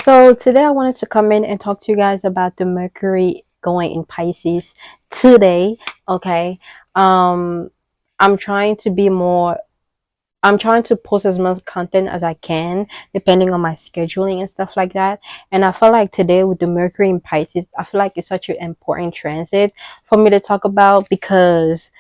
So today I wanted to come in and talk to you guys about the Mercury going in Pisces today. Okay. Um I'm trying to be more I'm trying to post as much content as I can depending on my scheduling and stuff like that. And I feel like today with the Mercury in Pisces, I feel like it's such an important transit for me to talk about because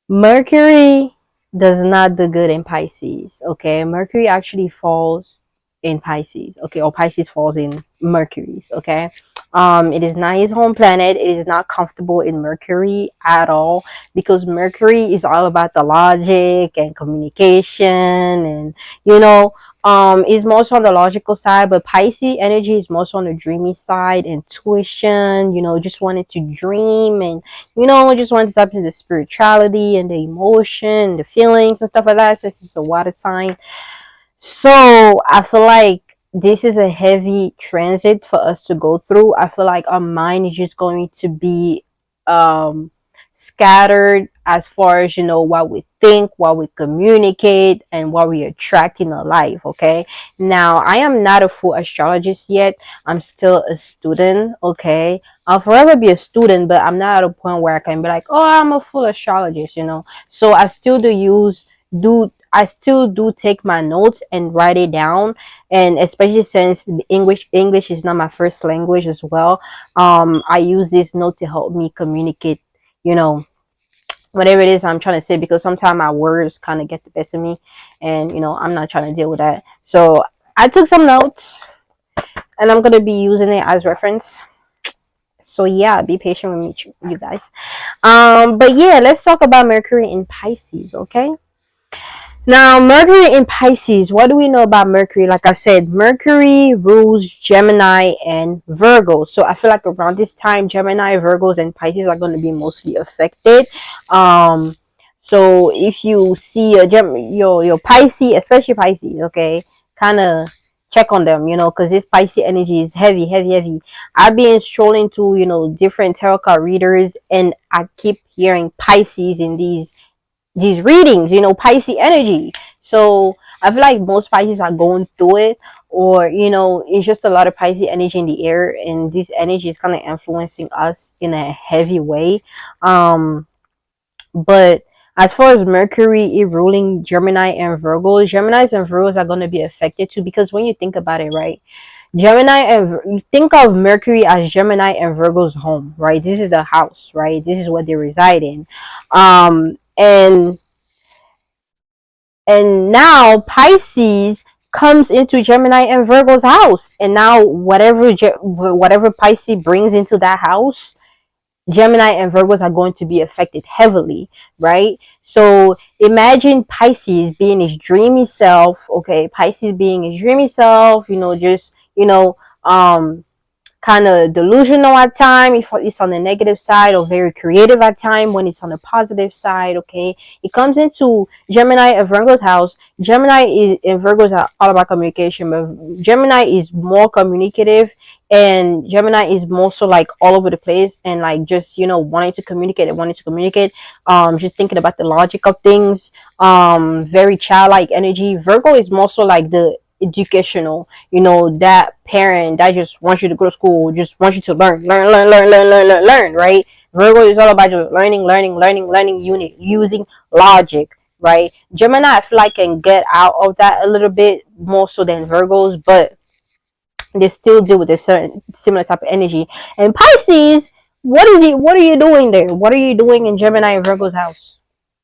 Mercury does not do good in Pisces. Okay, Mercury actually falls in Pisces. Okay, or Pisces falls in Mercury's. Okay, it is not his home planet. It is not comfortable in Mercury at all because Mercury is all about the logic and communication, and you know, is most on the logical side, but Pisces energy is most on the dreamy side, intuition. Just wanted to dream and I just want to tap into the spirituality and the emotion, the feelings and stuff like that. Since it's a water sign, so I feel like this is a heavy transit for us to go through. I feel like our mind is just going to be um scattered as far as what we think, what we communicate, and what we attract in our life. Okay, now I am not a full astrologist yet. I'm still a student. Okay, I'll forever be a student, but I'm not at a point where I can be like, oh, I'm a full astrologist. So I still do take my notes and write it down, and especially since English is not my first language as well. I use this note to help me communicate, you know, whatever it is I'm trying to say, because sometimes my words kind of get the best of me, and I'm not trying to deal with that. So I took some notes, and I'm gonna be using it as reference. So yeah, be patient with me, you guys. But yeah, let's talk about Mercury in Pisces, okay? Now, Mercury in Pisces, what do we know about Mercury? Like I said, Mercury rules Gemini and Virgo. So I feel like around this time, Gemini, Virgos, and Pisces are going to be mostly affected. Um, so if you see your Pisces, especially Pisces, okay, kind of check on them, because this Pisces energy is heavy, heavy, heavy. I've been strolling to, different tarot card readers, and I keep hearing Pisces in these readings, Pisces energy. So I feel like most Pisces are going through it, or it's just a lot of Pisces energy in the air, and this energy is kind of influencing us in a heavy way. But as far as Mercury it ruling Gemini and Virgo, Geminis and Virgos are going to be affected too, because when you think about it, right, you think of Mercury as Gemini and Virgo's home, right? This is the house, right? This is what they reside in. And now Pisces comes into Gemini and Virgo's house, and now whatever Pisces brings into that house, Gemini and Virgos are going to be affected heavily, right? So imagine Pisces being his dreamy self. Okay, Pisces being his dreamy self, just kind of delusional at time if it's on the negative side, or very creative at time when it's on the positive side. Okay, it comes into Gemini and Virgo's house. Gemini is and Virgos are all about communication, but Gemini is more communicative, and Gemini is more so like all over the place, and like just wanting to communicate, just thinking about the logic of things, very childlike energy. Virgo is more so like the educational, that parent that just wants you to go to school, just wants you to learn, right? Virgo is all about just learning, using logic, right? Gemini, I feel like, can get out of that a little bit more so than Virgos, but they still deal with a certain similar type of energy. And Pisces, what are you doing there? What are you doing in Gemini and Virgo's house?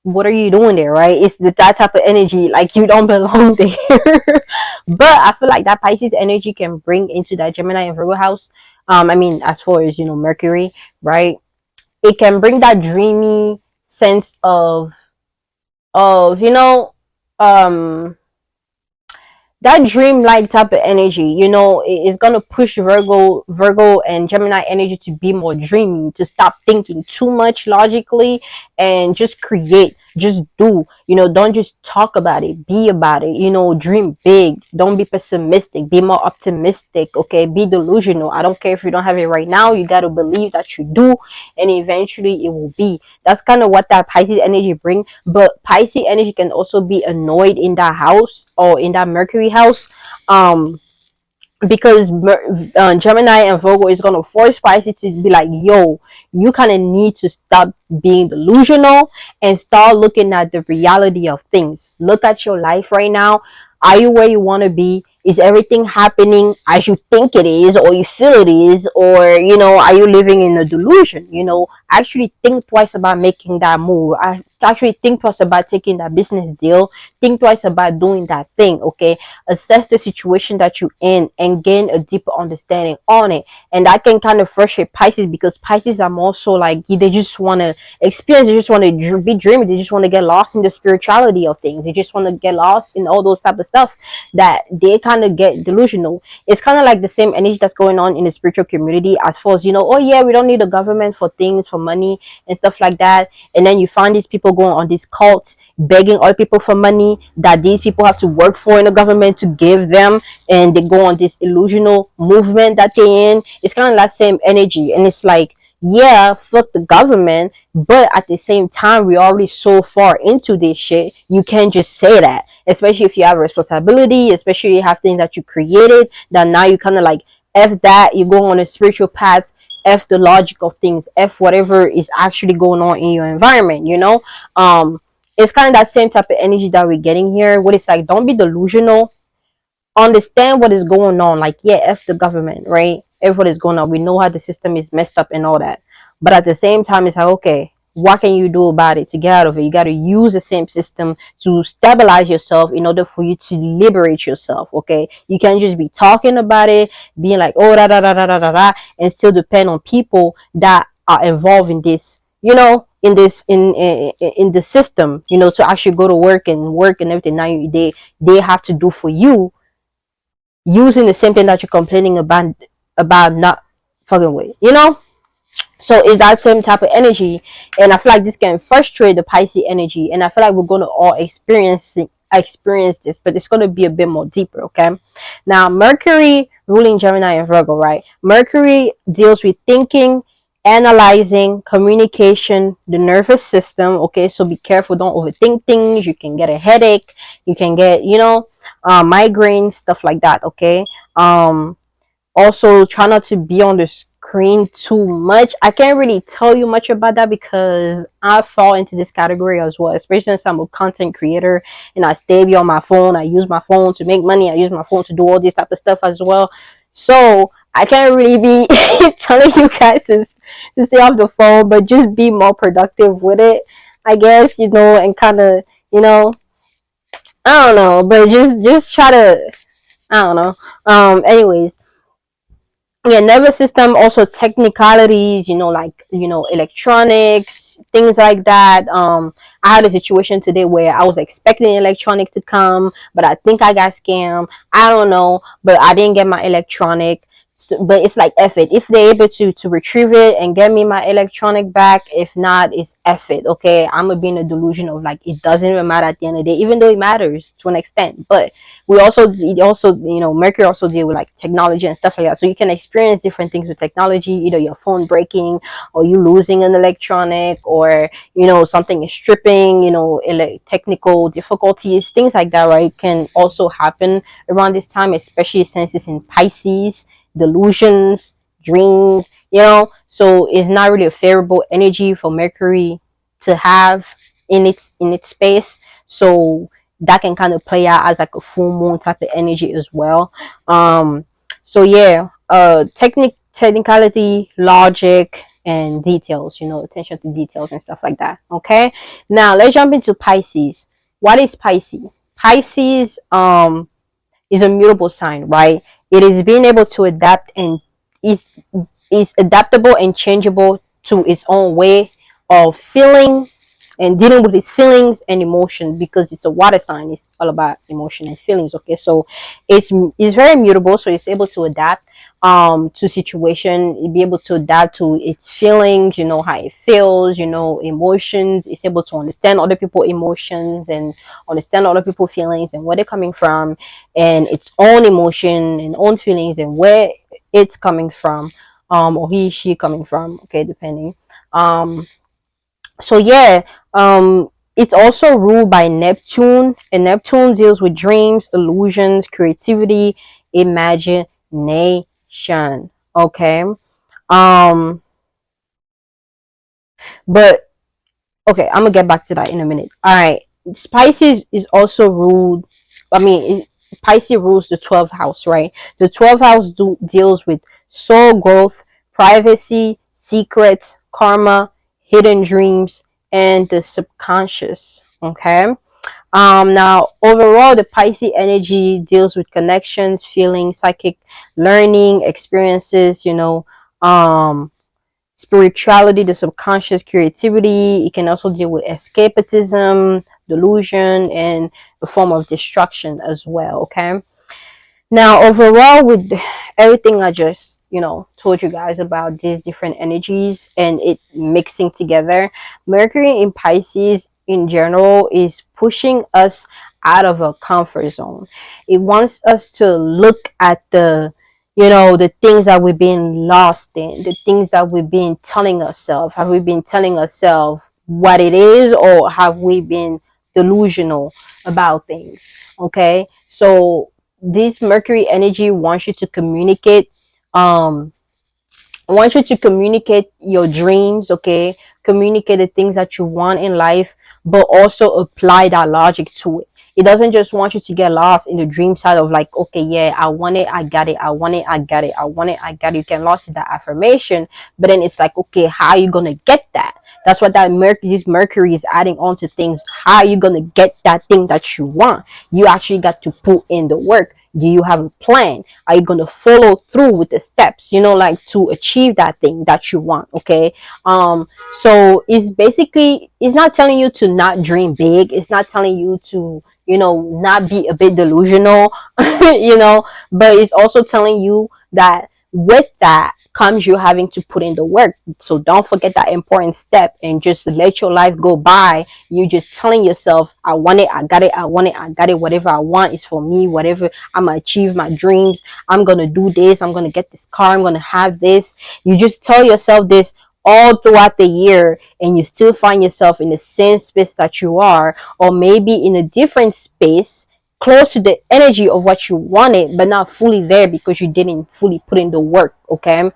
What are you doing there, right? It's that type of energy, like you don't belong there. But I feel like that Pisces energy can bring into that Gemini and Virgo house. I mean, as far as Mercury, right? It can bring that dreamy sense of um that dreamlike type of energy, is gonna push Virgo and Gemini energy to be more dreamy, to stop thinking too much logically, and just create, just do, don't just talk about it, be about it, dream big, don't be pessimistic, be more optimistic. Okay, be delusional. I don't care if you don't have it right now, you got to believe that you do, and eventually it will be. That's kind of what that Pisces energy bring. But Pisces energy can also be annoyed in that house, or in that Mercury house, because Gemini and Virgo is going to force Pisces to be like, yo, you kind of need to stop being delusional and start looking at the reality of things. Look at your life right now. Are you where you want to be? Is everything happening as you think it is, or you feel it is, or are you living in a delusion? Actually think twice about making that move. I actually think twice about taking that business deal. Think twice about doing that thing. Okay, assess the situation that you're in and gain a deeper understanding on it. And that can kind of frustrate Pisces, because Pisces are more so like, they just want to experience, they just want to be dreaming, they just want to get lost in the spirituality of things, they just want to get lost in all those type of stuff, that they kind of get delusional. It's kind of like the same energy that's going on in the spiritual community, as far as, oh yeah, we don't need the government for things, for money and stuff like that. And then you find these people going on these cults, begging other people for money that these people have to work for in the government to give them, and they go on this illusional movement that they're in. It's kind of that same energy, and it's like, yeah, fuck the government, but at the same time, we're already so far into this shit, you can't just say that, especially if you have a responsibility, especially if you have things that you created, that now you kind of like, f that, you go on a spiritual path, f the logic of things, f whatever is actually going on in your environment, it's kind of that same type of energy that we're getting here. What it's like, don't be delusional. Understand what is going on. Like, yeah, F the government, right? F what is going on. We know how the system is messed up and all that. But at the same time, it's like, okay, what can you do about it to get out of it? You got to use the same system to stabilize yourself in order for you to liberate yourself, okay? You can't just be talking about it, being like, oh, da, da, da, da, da, da, da, and still depend on people that are involved in this, in this, in the system, to actually go to work and everything. Now they have to do for you, using the same thing that you're complaining about not fucking with, so it's that same type of energy. And I feel like this can frustrate the Pisces energy, and I feel like we're going to all experience this, but it's going to be a bit more deeper. Okay, now Mercury ruling Gemini and Virgo, right? Mercury deals with thinking, analyzing, communication, the nervous system. Okay, so be careful, don't overthink things. You can get a headache, you can get migraines, stuff like that. Okay, also try not to be on the screen too much. I can't really tell you much about that because I fall into this category as well, especially since I'm a content creator and I stay on my phone. I use my phone to make money, I use my phone to do all this type of stuff as well. So I can't really be telling you guys to stay off the phone, but just be more productive with it, I guess, and kind of, I don't know, but just try to, I don't know. Anyways, yeah, nervous system, also technicalities, like, electronics, things like that. I had a situation today where I was expecting electronic to come, but I think I got scammed. I don't know, but I didn't get my electronic. So, but it's like, F it. If they're able to retrieve it and get me my electronic back, if not, it's F it. Okay, I'm gonna be in a delusion of like, it doesn't even matter at the end of the day, even though it matters to an extent. But Mercury also deal with like technology and stuff like that, so you can experience different things with technology, either your phone breaking, or you losing an electronic, or something is stripping, technical difficulties, things like that, right? Can also happen around this time, especially since it's in Pisces, delusions, dreams, so it's not really a favorable energy for Mercury to have in its space. So that can kind of play out as like a full moon type of energy as well. So yeah, technicality, logic, and details, attention to details and stuff like that. Okay, now let's jump into Pisces. What is Pisces? Pisces is a mutable sign, right? It is being able to adapt, and is adaptable and changeable to its own way of feeling and dealing with its feelings and emotion, because it's a water sign. It's all about emotion and feelings. Okay, so it's very mutable, so it's able to adapt to situation, be able to adapt to its feelings, how it feels, emotions. It's able to understand other people's emotions and understand other people's feelings and where they're coming from, and its own emotion and own feelings and where it's coming from, or she coming from, okay, depending. So yeah, it's also ruled by Neptune, and Neptune deals with dreams, illusions, creativity, nation. Okay. Um, but okay, I'm gonna get back to that in a minute. All right, Pisces is also ruled. I mean, Pisces rules the 12th house, right? The 12th house deals with soul growth, privacy, secrets, karma, hidden dreams, and the subconscious. Okay. Now overall, the Pisces energy deals with connections, feelings, psychic learning, experiences. Spirituality, the subconscious, creativity. It can also deal with escapism, delusion, and a form of destruction as well. Okay. Now, overall, with everything I just, told you guys about these different energies and it mixing together, Mercury in Pisces in general is pushing us out of a comfort zone. It wants us to look at the things that we've been lost in, the things that we've been telling ourselves. Have we been telling ourselves what it is, or have we been delusional about things? Okay. So, this Mercury energy wants you to communicate. I want you to communicate your dreams, okay? Communicate the things that you want in life, but also apply that logic to it. It doesn't just want you to get lost in the dream side of like, okay, yeah, I want it, I got it, I want it, I got it, I want it, I got it. You can lost in that affirmation, but then it's like, okay, how are you gonna get that? That's what this Mercury is adding on to things. How are you gonna get that thing that you want? You actually got to put in the work. Do you have a plan? Are you going to follow through with the steps, like to achieve that thing that you want? Okay. So it's not telling you to not dream big. It's not telling you to, not be a bit delusional, but it's also telling you that with that comes you having to put in the work. So don't forget that important step and just let your life go by. You just telling yourself, I want it, I got it, I want it, I got it. Whatever I want is for me. Whatever, I'm gonna achieve my dreams. I'm gonna do this. I'm gonna get this car. I'm gonna have this. You just tell yourself this all throughout the year, and you still find yourself in the same space that you are, or maybe in a different space close to the energy of what you wanted, but not fully there because you didn't fully put in the work. Okay.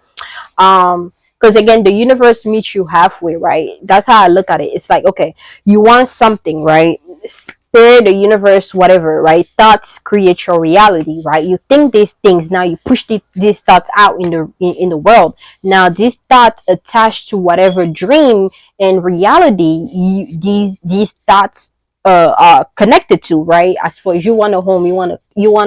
Because again, the universe meets you halfway, right? That's how I look at it. It's like, okay, you want something, right? Spirit, the universe, whatever, right? Thoughts create your reality, right? You think these things, now you push these thoughts out in the world. Now these thoughts attached to whatever dream and reality these thoughts are connected to, right? As far as you want a home, you want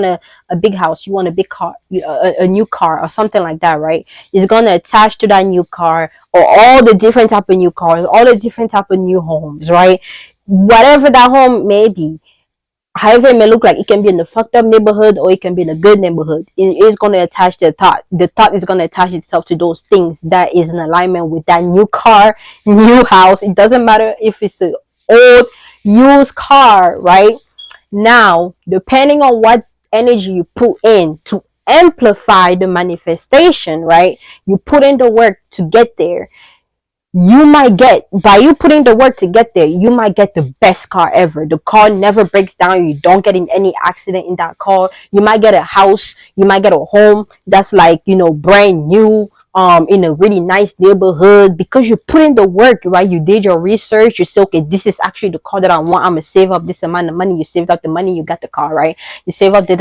a big house, you want a big car, a new car or something like that, right? It's gonna attach to that new car, or all the different type of new cars, all the different type of new homes, right? Whatever that home may be, however it may look like, it can be in a fucked up neighborhood or it can be in a good neighborhood. It is going to attach the thought is going to attach itself to those things that is in alignment with that new car, new house. It doesn't matter if it's an old used car, right? Now, depending on what energy you put in to amplify the manifestation, right? You put in the work to get there. You might get, by you putting the work to get there, you might get the best car ever. The car never breaks down. You don't get in any accident in that car. You might get a house, you might get a home that's like, brand new, in a really nice neighborhood, because you put in the work, right? You did your research. You say, okay, this is actually the car that I want. I'm gonna save up this amount of money. You saved up the money, you got the car, right? You save up, you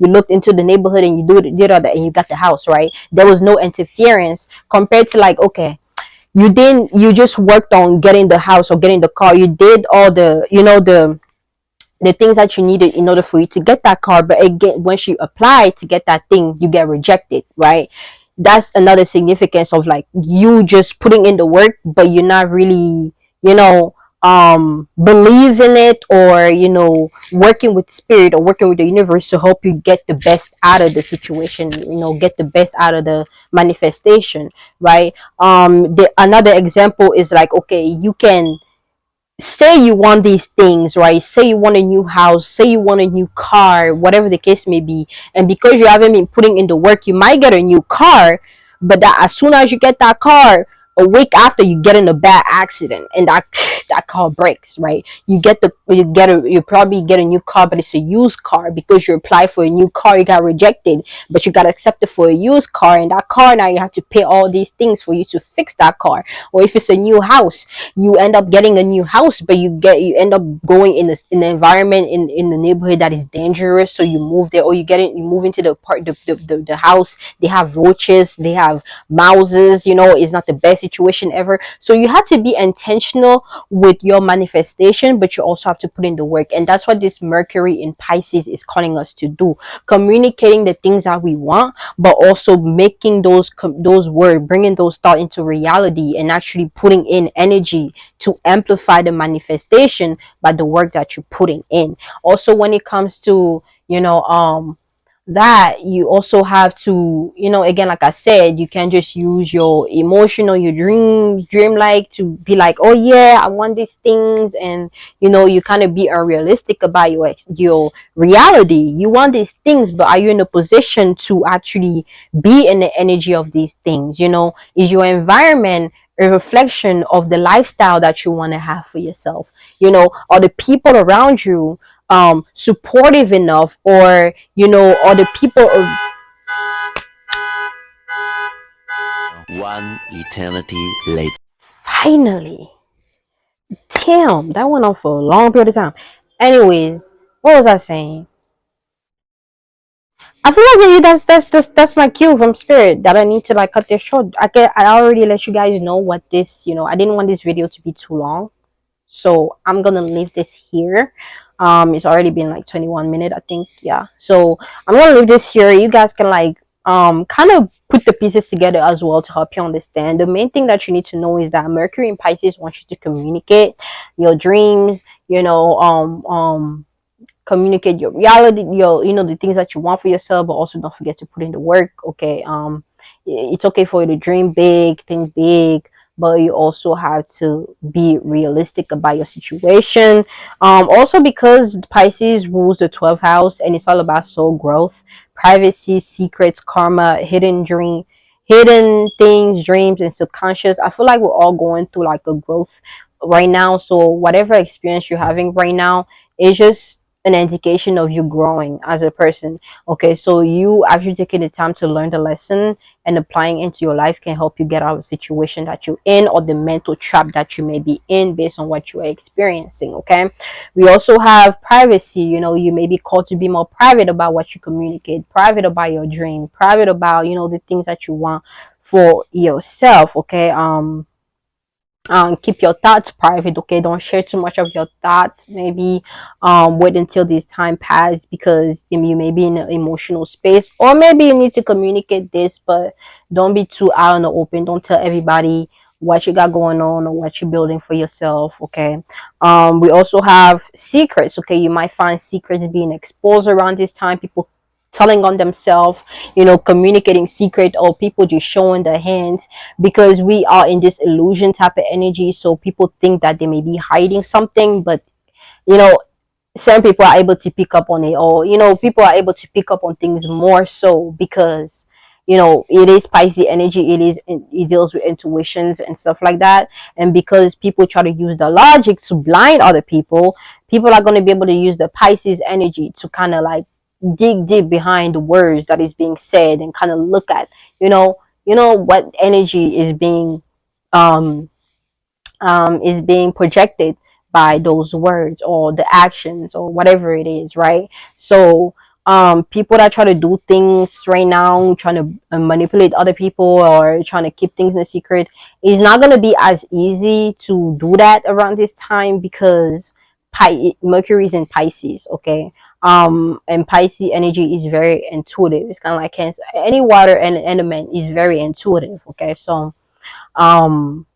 looked into the neighborhood and you did all that, and you got the house, right? There was no interference compared to like, okay, you just worked on getting the house or getting the car. You did all the things that you needed in order for you to get that car, but again, once you apply to get that thing, you get rejected, right? That's another significance of like you just putting in the work, but you're not really, believe in it, or working with spirit or working with the universe to help you get the best out of the situation, get the best out of the manifestation, right? The another example is like, okay, you can say you want these things, right? Say you want a new house, say you want a new car, whatever the case may be, and because you haven't been putting in the work, you might get a new car, but that as soon as you get that car, a week after you get in a bad accident, and that that car breaks, right? You probably get a new car, but it's a used car because you applied for a new car, you got rejected, but you got accepted for a used car, and that car now you have to pay all these things for you to fix that car. Or if it's a new house, you end up getting a new house, but you end up going in an environment in the neighborhood that is dangerous, so you move there. Or you move into the house, they have roaches, they have mouses, it's not the best situation ever. So you have to be intentional with your manifestation, but you also have to put in the work. And that's what this Mercury in Pisces is calling us to do: communicating the things that we want, but also making those words, bringing those thoughts into reality, and actually putting in energy to amplify the manifestation by the work that you're putting in. Also, when it comes to that, you also have to, again, like I said, you can't just use your emotion or your dream like to be like, oh yeah, I want these things. And you kind of be unrealistic about your reality. You want these things, but are you in a position to actually be in the energy of these things? Is your environment a reflection of the lifestyle that you want to have for yourself? Are the people around you supportive enough, or or the people One eternity later. finally, damn, that went on for a long period of time. Anyways, what was I saying? I feel like, maybe that's my cue from spirit that I need to like cut this short. I already let you guys know what this, I didn't want this video to be too long. So I'm gonna leave this here. It's already been like 21 minutes, I think. Yeah. So I'm gonna leave this here. You guys can like kind of put the pieces together as well to help you understand. The main thing that you need to know is that Mercury in Pisces wants you to communicate your dreams, communicate your reality, the things that you want for yourself, but also don't forget to put in the work. Okay. It's okay for you to dream big, think big, but you also have to be realistic about your situation. Also, because Pisces rules the 12th house, and it's all about soul growth, privacy, secrets, karma, hidden things, dreams, and subconscious. I feel like we're all going through like a growth right now. So whatever experience you're having right now is just an indication of you growing as a person. Okay, so you actually taking the time to learn the lesson and applying into your life can help you get out of the situation that you're in, or the mental trap that you may be in based on what you are experiencing. Okay, we also have privacy. You may be called to be more private about what you communicate, private about your dream, private about the things that you want for yourself. Okay, keep your thoughts private. Okay, don't share too much of your thoughts. Maybe wait until this time pass, because you may be in an emotional space, or maybe you need to communicate this, but don't be too out in the open. Don't tell everybody what you got going on or what you're building for yourself. Okay, we also have secrets. Okay, you might find secrets being exposed around this time, people telling on themselves, communicating secret, or people just showing their hands, because we are in this illusion type of energy. So people think that they may be hiding something, but you know certain people are able to pick up on it, or people are able to pick up on things more so, because it is Pisces energy. It deals with intuitions and stuff like that. And because people try to use the logic to blind other people, people are going to be able to use the Pisces energy to kind of like dig deep behind the words that is being said, and kind of look at what energy um is being projected by those words, or the actions, or whatever it is, right? So people that try to do things right now, trying to manipulate other people, or trying to keep things in a secret, is not going to be as easy to do that around this time, because Mercury is in Pisces. Okay, and Pisces energy is very intuitive. It's kind of like Cancer. Any water and element is very intuitive. Okay, so um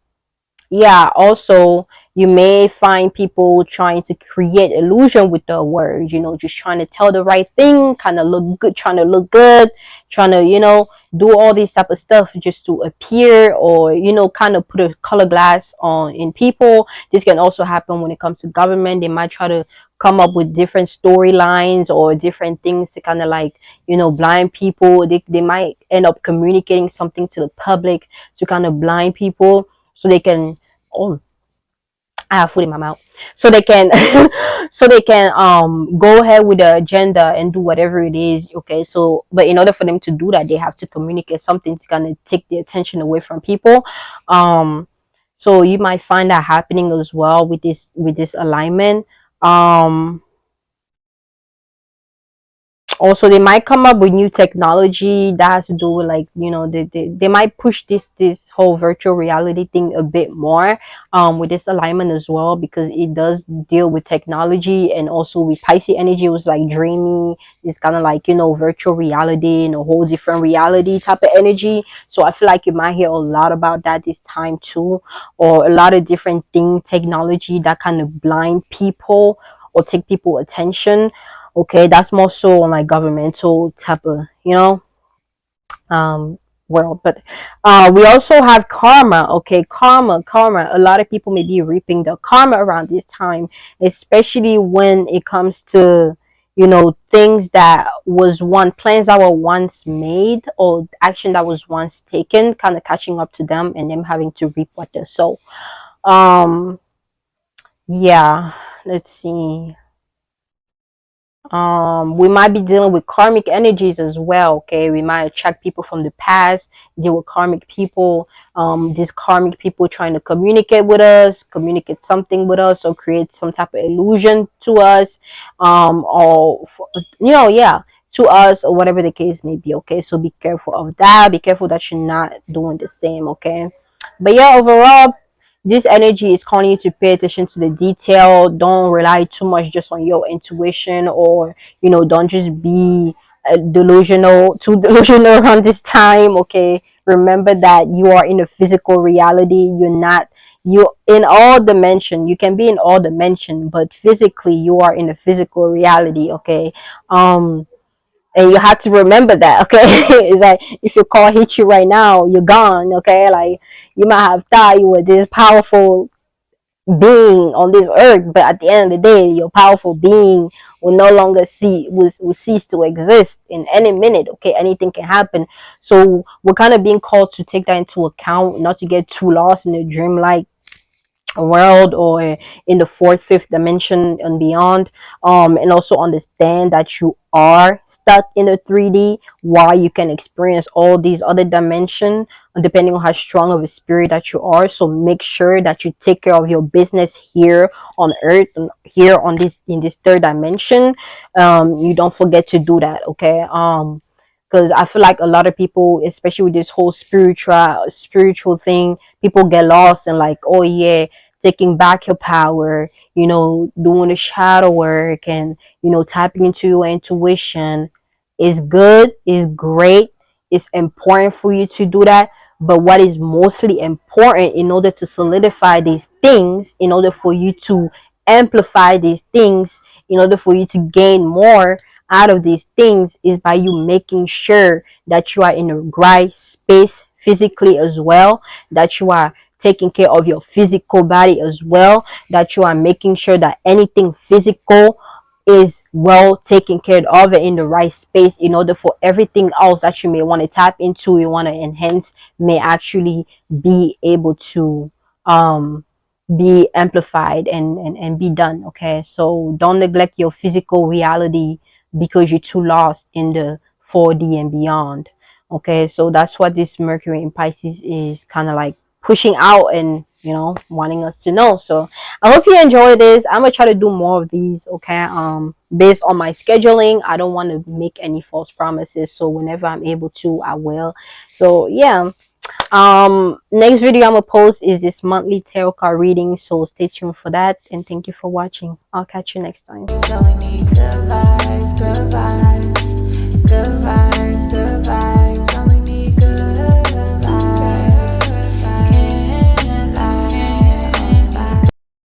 yeah, also You may find people trying to create illusion with the word, just trying to tell the right thing, kind of look good, trying to look good, trying to, do all these type of stuff just to appear, or, kind of put a color glass on in people. This can also happen when it comes to government. They might try to come up with different storylines or different things to kind of like, blind people. They might end up communicating something to the public to kind of blind people so they can, oh, I have food in my mouth, so they can so they can go ahead with the agenda and do whatever it is. Okay, so but in order for them to do that, they have to communicate something to kind of take the attention away from people. um so you might find that happening as well with this alignment. Also, they might come up with new technology that has to do with, like, they might push this whole virtual reality thing a bit more with this alignment as well, because it does deal with technology. And also with Pisces energy, it was like dreamy. It's kind of like, virtual reality and a whole different reality type of energy. So I feel like you might hear a lot about that this time too, or a lot of different things, technology that kind of blind people or take people attention. Okay, that's more so on like governmental type of, um world. But we also have karma. Okay, karma, a lot of people may be reaping the karma around this time, especially when it comes to, things that was one plans that were once made, or action that was once taken, kind of catching up to them and them having to reap what they sow. um yeah, let's see. We might be dealing with karmic energies as well. Okay, we might attract people from the past, deal with karmic people. These karmic people trying to communicate with us, communicate something with us, or create some type of illusion to us, or yeah, to us, or whatever the case may be. Okay, so be careful of that. Be careful that you're not doing the same. Okay, but yeah, overall, this energy is calling you to pay attention to the detail. Don't rely too much just on your intuition, or don't just be too delusional around this time. Okay, remember that you are in a physical reality. You're not, you in all dimension. You can be in all dimension, but physically you are in a physical reality. Okay, and you have to remember that. Okay, it's like if your car hits you right now, you're gone. Okay, like you might have thought you were this powerful being on this earth, but at the end of the day, your powerful being will no longer will cease to exist in any minute. Okay, anything can happen. So we're kind of being called to take that into account, not to get too lost in the dreamlike world, or in the fourth, fifth dimension and beyond. And also understand that you are stuck in the 3D, while you can experience all these other dimensions depending on how strong of a spirit that you are. So make sure that you take care of your business here on earth, and here on this in this third dimension. You don't forget to do that. Okay, because I feel like a lot of people, especially with this whole spiritual thing, people get lost and like, oh yeah, taking back your power, doing the shadow work, and tapping into your intuition is good, is great, it's important for you to do that. But what is mostly important, in order to solidify these things, in order for you to amplify these things, in order for you to gain more out of these things, is by you making sure that you are in the right space physically as well, that you are taking care of your physical body as well, that you are making sure that anything physical is well taken care of it in the right space, in order for everything else that you may want to tap into, you want to enhance, may actually be able to be amplified and be done. Okay, so don't neglect your physical reality because you're too lost in the 4D and beyond. Okay, so that's what this Mercury in Pisces is kind of like pushing out, and wanting us to know. So I hope you enjoy this. I'm gonna try to do more of these. Okay, based on my scheduling, I don't want to make any false promises, so whenever I'm able to, I will. So yeah, next video I'm gonna post is this monthly tarot card reading, so stay tuned for that, and thank you for watching. I'll catch you next time.